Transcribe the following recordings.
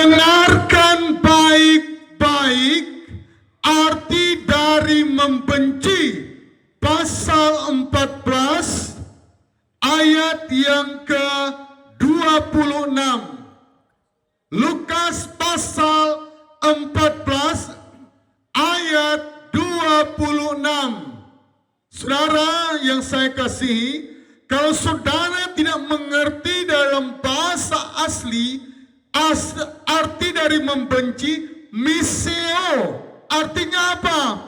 Dengarkan baik-baik arti dari membenci. Pasal 14 ayat yang ke-26. Lukas pasal 14 ayat 26. Saudara yang saya kasihi, kalau saudara tidak mengerti dalam bahasa asli arti dari membenci, miseo, artinya apa?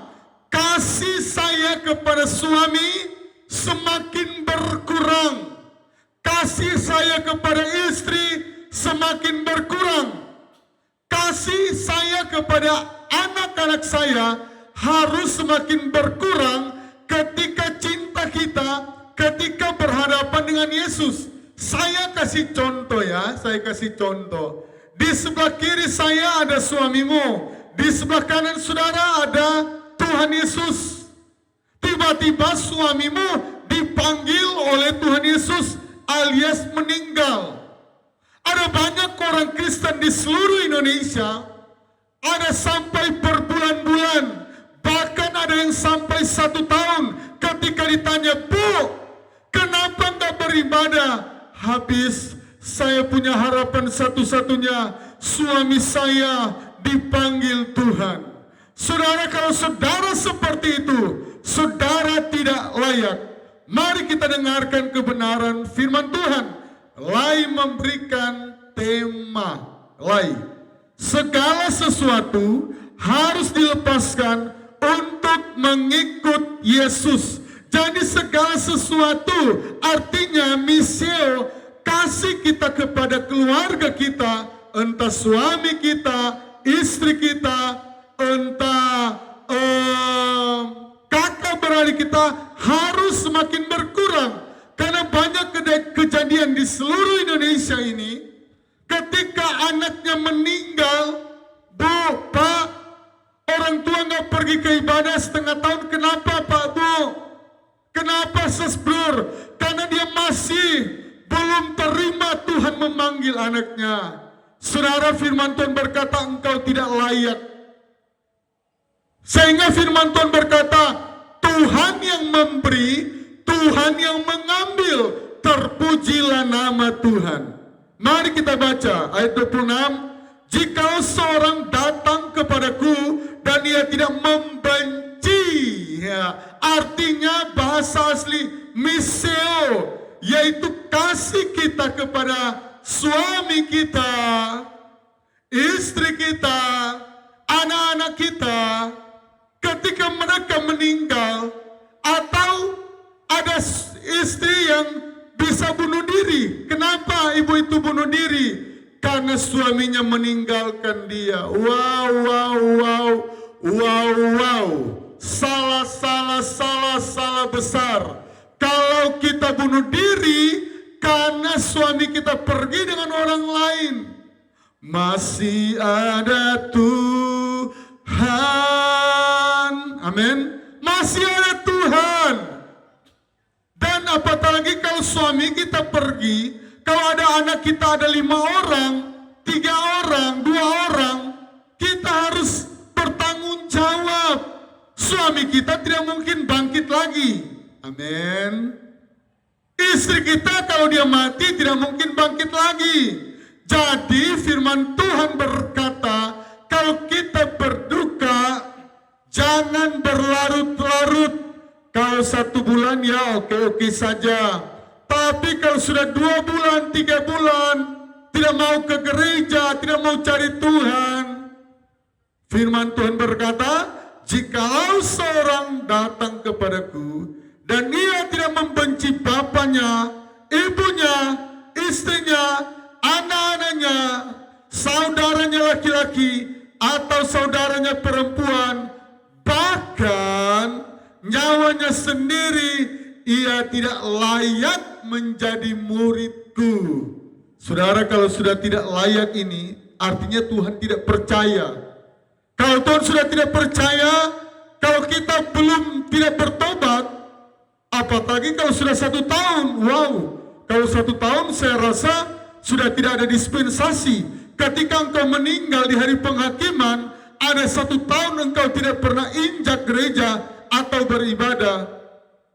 Kasih saya kepada suami semakin berkurang. Kasih saya kepada istri semakin berkurang. Kasih saya kepada anak-anak saya harus semakin berkurang ketika cinta kita, ketika berhadapan dengan Yesus. Saya kasih contoh ya, saya kasih contoh. Di sebelah kiri saya ada suamimu, di sebelah kanan saudara ada Tuhan Yesus. Tiba-tiba suamimu dipanggil oleh Tuhan Yesus alias meninggal. Ada banyak orang Kristen di seluruh Indonesia, ada sampai berbulan-bulan, bahkan ada yang sampai 1 tahun. Ketika ditanya, Bu, kenapa nggak beribadah? Habis saya punya harapan satu-satunya, suami saya dipanggil Tuhan. Saudara, kalau saudara seperti itu, saudara tidak layak. Mari kita dengarkan kebenaran firman Tuhan. Lai memberikan tema, Lai. Segala sesuatu harus dilepaskan untuk mengikut Yesus. Jadi segala sesuatu artinya misio, kasih kita kepada keluarga kita, entah suami kita, istri kita, entah kakak beradik kita, harus semakin berkurang. Karena banyak kejadian di seluruh Indonesia ini, ketika anaknya meninggal, Bu, Pak, orang tua nggak pergi ke ibadah setengah tahun. Kenapa Pak, Bu? Kenapa Sesbrur? Karena dia masih belum terima Tuhan memanggil anaknya. Saudara, firman Tuhan berkata engkau tidak layak. Sehingga firman Tuhan berkata, Tuhan yang memberi, Tuhan yang mengambil, terpujilah nama Tuhan. Mari kita baca ayat 26. Jikalau seorang datang kepadaku dan ia tidak membenci, ya, artinya bahasa asli miseo, yaitu kasih kita kepada suami kita, istri kita, anak-anak kita, ketika mereka meninggal, atau ada istri yang bisa bunuh diri. Kenapa ibu itu bunuh diri? Karena suaminya meninggalkan dia. Wow. Salah besar. Kalau kita bunuh diri karena suami kita pergi dengan orang lain. Masih ada Tuhan. Amin. Masih ada Tuhan. Dan apatah lagi kalau suami kita pergi, kalau ada anak kita ada 5 orang, 3 orang, 2 orang, kita harus bertanggung jawab. Suami kita tidak mungkin bangkit lagi. Amin. Istri kita kalau dia mati tidak mungkin bangkit lagi. Jadi firman Tuhan berkata, kalau kita berduka, jangan berlarut-larut. Kalau 1 bulan ya oke saja. Tapi kalau sudah 2 bulan, 3 bulan, tidak mau ke gereja, tidak mau cari Tuhan. Firman Tuhan berkata, jikalau seorang datang kepadaku, dan ia tidak membenci bapaknya, ibunya, istrinya, anak-anaknya, saudaranya laki-laki, atau saudaranya perempuan, bahkan nyawanya sendiri, ia tidak layak menjadi muridku. Saudara, kalau sudah tidak layak ini, artinya Tuhan tidak percaya. Kalau Tuhan sudah tidak percaya, kalau kita belum tidak bertobat, apalagi kalau sudah 1 tahun, wow. Kalau 1 tahun saya rasa sudah tidak ada dispensasi. ketika engkau meninggal di hari penghakiman, ada 1 tahun engkau tidak pernah injak gereja atau beribadah,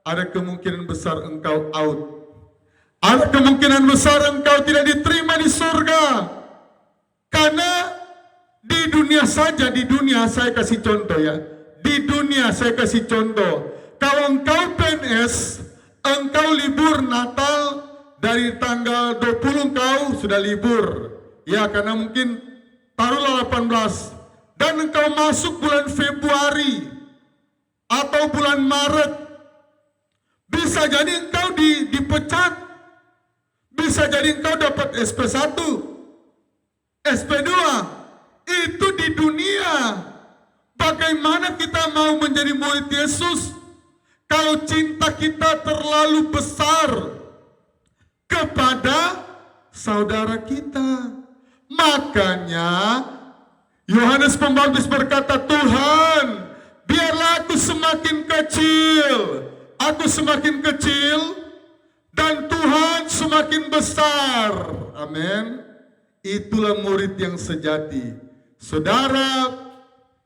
ada kemungkinan besar engkau out. Ada kemungkinan besar engkau tidak diterima di surga. Karena di dunia saja, di dunia saya kasih contoh ya. Di dunia saya kasih contoh. Kalau engkau PNS, engkau libur Natal dari tanggal 20 engkau sudah libur. Ya, karena mungkin taruhlah 18 dan engkau masuk bulan Februari atau bulan Maret, bisa jadi engkau dipecat. Bisa jadi engkau dapat SP1, SP2. Itu di dunia. Bagaimana kita mau menjadi murid Yesus kalau cinta kita terlalu besar kepada saudara kita? Makanya Yohanes Pembaptis berkata, Tuhan, biarlah aku semakin kecil. Aku semakin kecil dan Tuhan semakin besar. Amin. Itulah murid yang sejati. Saudara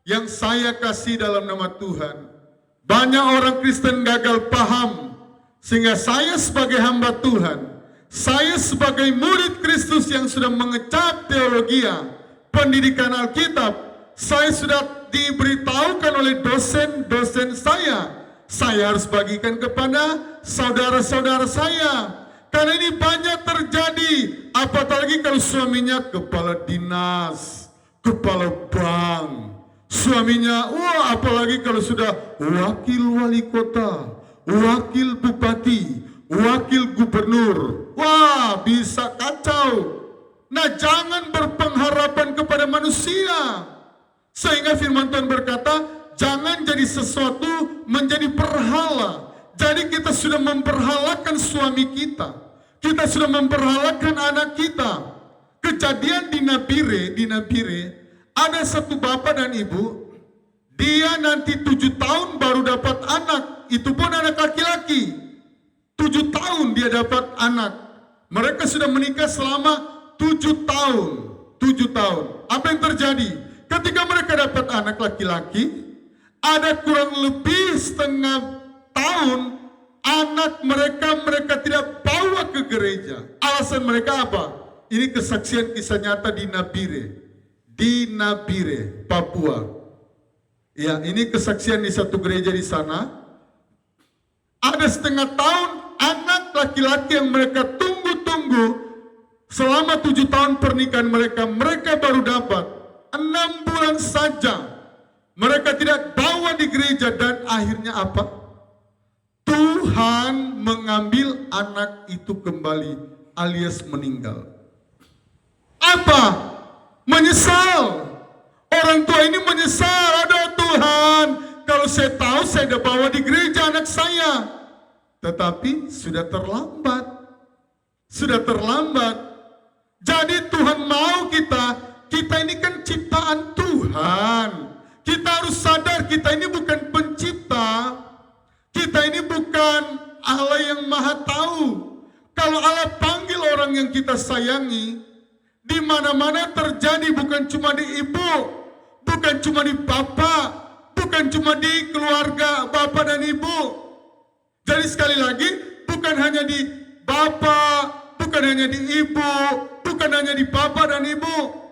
yang saya kasih dalam nama Tuhan, banyak orang Kristen gagal paham, sehingga saya sebagai hamba Tuhan, saya sebagai murid Kristus yang sudah mengecap teologi, pendidikan Alkitab, saya sudah diberitahukan oleh dosen-dosen saya harus bagikan kepada saudara-saudara saya. Karena ini banyak terjadi, apalagi kalau suaminya kepala dinas, kepala bank, suaminya, apalagi kalau sudah wakil wali kota, wakil bupati, wakil gubernur, bisa kacau. Nah, jangan berpengharapan kepada manusia. Sehingga firman Tuhan berkata, jangan jadi sesuatu menjadi berhala. Jadi kita sudah memperhalakan suami kita. Kita sudah memperhalakan anak kita. Kejadian di Nabire, ada satu bapak dan ibu. Dia nanti 7 tahun baru dapat anak. Itu pun anak laki-laki. 7 tahun dia dapat anak. Mereka sudah menikah selama 7 tahun. 7 tahun. Apa yang terjadi? Ketika mereka dapat anak laki-laki, ada kurang lebih setengah tahun anak mereka tidak bawa ke gereja. Alasan mereka apa? Ini kesaksian kisah nyata di Nabire, Papua. Ya, ini kesaksian di satu gereja di sana. Ada setengah tahun anak laki-laki yang mereka tunggu-tunggu selama 7 tahun pernikahan mereka baru dapat 6 bulan saja. Mereka tidak bawa di gereja dan akhirnya apa? Tuhan mengambil anak itu kembali alias meninggal. Apa? Menyesal. Orang tua ini menyesal. Aduh Tuhan, kalau saya tahu saya udah bawa di gereja anak saya. Tetapi sudah terlambat. Sudah terlambat. Jadi Tuhan mau kita ini kan ciptaan Tuhan. Kita harus sadar kita ini bukan pencipta. Kita ini bukan Allah yang maha tahu. Kalau Allah panggil orang yang kita sayangi, di mana-mana terjadi, bukan cuma di ibu, bukan cuma di bapak, bukan cuma di keluarga bapak dan ibu. Jadi sekali lagi, bukan hanya di bapak, bukan hanya di ibu, bukan hanya di bapak dan ibu.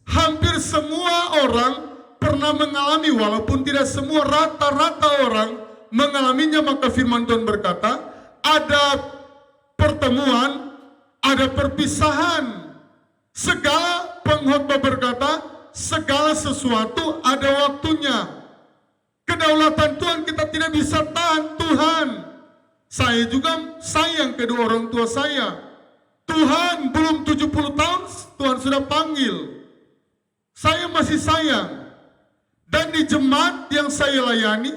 Hampir semua orang pernah mengalami, walaupun tidak semua, rata-rata orang mengalaminya. Maka firman Tuhan berkata, ada pertemuan, ada perpisahan. Segala pengkhotbah berkata, segala sesuatu ada waktunya. Kedaulatan Tuhan kita tidak bisa tahan. Tuhan, saya juga sayang kedua orang tua saya. Tuhan belum 70 tahun, Tuhan sudah panggil. Saya masih sayang. Dan di jemaat yang saya layani,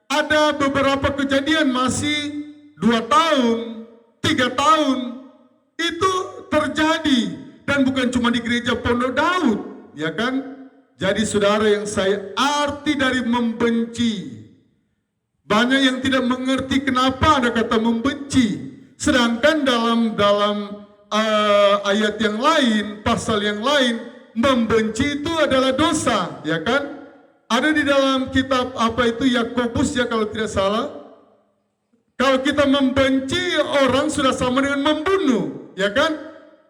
ada beberapa kejadian masih 2 tahun, 3 tahun. Itu terjadi. Dan bukan cuma di gereja Pondok Daud, ya kan? Jadi saudara yang saya arti dari membenci. Banyak yang tidak mengerti kenapa ada kata membenci. Sedangkan dalam ayat yang lain, pasal yang lain, membenci itu adalah dosa, ya kan? Ada di dalam kitab apa itu Yakobus ya kalau tidak salah. Kalau kita membenci orang sudah sama dengan membunuh, ya kan?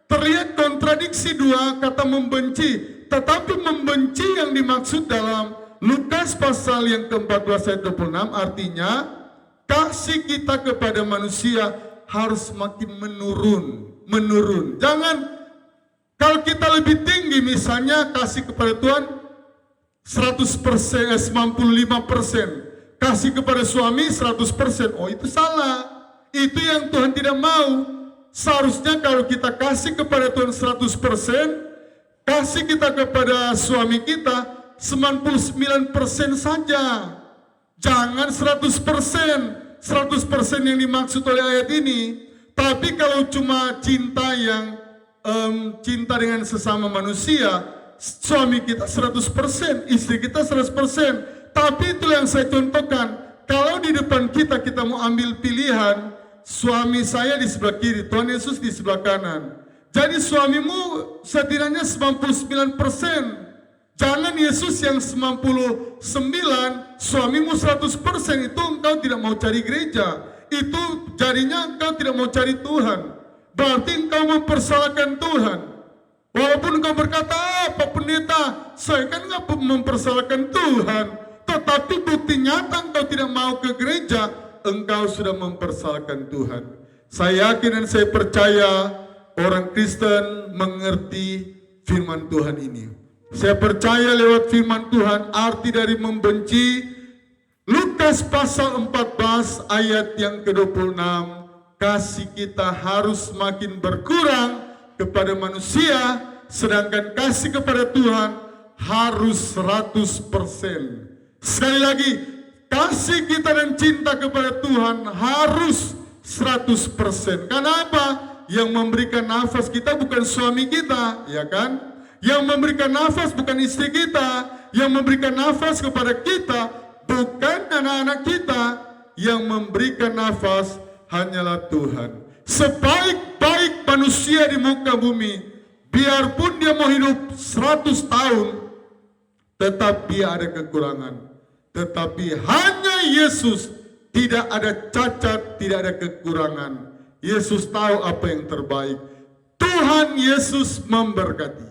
Terlihat kontradiksi dua kata membenci. Tetapi membenci yang dimaksud dalam Lukas pasal yang ke-14 ayat 26 artinya kasih kita kepada manusia harus makin menurun. Jangan kalau kita lebih tinggi misalnya kasih kepada Tuhan 100%, 95%, kasih kepada suami 100%. Oh itu salah. Itu yang Tuhan tidak mau. Seharusnya kalau kita kasih kepada Tuhan 100%, kasih kita kepada suami kita 99% saja. Jangan 100%. 100% yang dimaksud oleh ayat ini. Tapi kalau cuma cinta yang cinta dengan sesama manusia, suami kita 100%, istri kita 100%. Tapi itulah yang saya contohkan. Kalau di depan kita mau ambil pilihan, suami saya di sebelah kiri, Tuhan Yesus di sebelah kanan. Jadi suamimu setidaknya 99%. Jangan Yesus yang 99, suamimu 100%. Itu engkau tidak mau cari gereja. Itu jadinya engkau tidak mau cari Tuhan. Berarti engkau mempersalahkan Tuhan. Walaupun engkau berkata, Pak Pendeta, saya kan nggak mempersalahkan Tuhan. Tetapi bukti nyata engkau tidak mau ke gereja, engkau sudah mempersalahkan Tuhan. Saya yakin dan saya percaya orang Kristen mengerti firman Tuhan ini. Saya percaya lewat firman Tuhan arti dari membenci. Lukas pasal 14 ayat yang ke-26, kasih kita harus makin berkurang kepada manusia, sedangkan kasih kepada Tuhan harus 100%. Sekali lagi, kasih kita dan cinta kepada Tuhan harus 100%. Kenapa? Yang memberikan nafas kita bukan suami kita, ya kan? Yang memberikan nafas bukan istri kita. Yang memberikan nafas kepada kita bukan anak-anak kita. Yang memberikan nafas hanyalah Tuhan. Sebaik-baik manusia di muka bumi, biarpun dia mau hidup 100 tahun, tetap dia ada kekurangan. Tetapi hanya Yesus tidak ada cacat, tidak ada kekurangan. Yesus tahu apa yang terbaik. Tuhan Yesus memberkati.